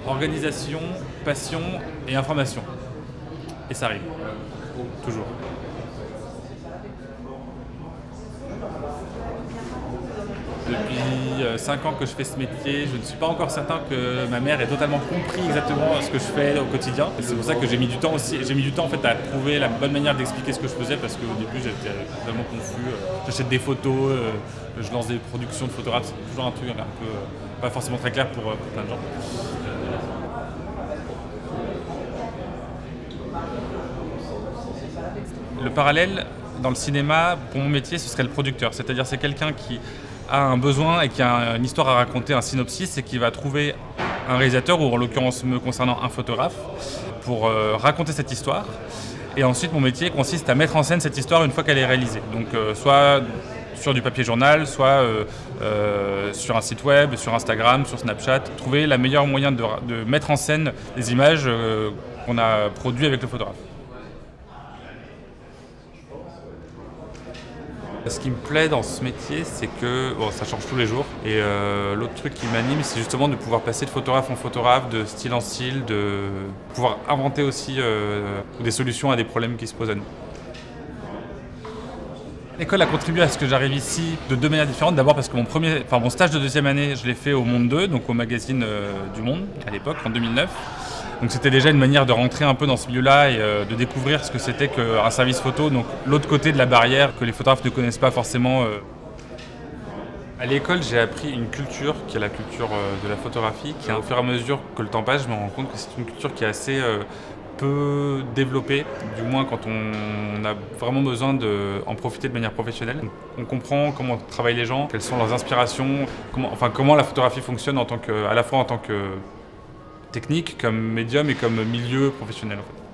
Organisation, passion et information. Et ça arrive. Toujours. Depuis 5 ans que je fais ce métier, je ne suis pas encore certain que ma mère ait totalement compris exactement ce que je fais au quotidien. C'est pour ça que j'ai mis du temps aussi. J'ai mis du temps en fait à trouver la bonne manière d'expliquer ce que je faisais parce qu'au début j'étais totalement confus. J'achète des photos, je lance des productions de photographes. C'est toujours un truc un peu pas forcément très clair pour plein de gens. Le parallèle dans le cinéma, pour mon métier, ce serait le producteur. C'est-à-dire c'est quelqu'un qui a un besoin et qui a une histoire à raconter, un synopsis, et qui va trouver un réalisateur, ou en l'occurrence me concernant un photographe, pour raconter cette histoire. Et ensuite, mon métier consiste à mettre en scène cette histoire une fois qu'elle est réalisée. Donc soit sur du papier journal, soit sur un site web, sur Instagram, sur Snapchat. Trouver le meilleur moyen de mettre en scène les images qu'on a produites avec le photographe. Ce qui me plaît dans ce métier, c'est que ça change tous les jours. Et l'autre truc qui m'anime, c'est justement de pouvoir passer de photographe en photographe, de style en style, de pouvoir inventer aussi des solutions à des problèmes qui se posent à nous. L'école a contribué à ce que j'arrive ici de deux manières différentes. D'abord parce que mon stage de deuxième année, je l'ai fait au Monde 2, donc au magazine du Monde, à l'époque, en 2009. Donc c'était déjà une manière de rentrer un peu dans ce milieu-là et de découvrir ce que c'était qu'un service photo, donc l'autre côté de la barrière que les photographes ne connaissent pas forcément. À l'école, j'ai appris une culture qui est la culture de la photographie, qui au fur et à mesure que le temps passe, je me rends compte que c'est une culture qui est assez peu développée, du moins quand on a vraiment besoin d'en profiter de manière professionnelle. On comprend comment travaillent les gens, quelles sont leurs inspirations, comment la photographie fonctionne à la fois en tant que technique, comme médium et comme milieu professionnel en fait.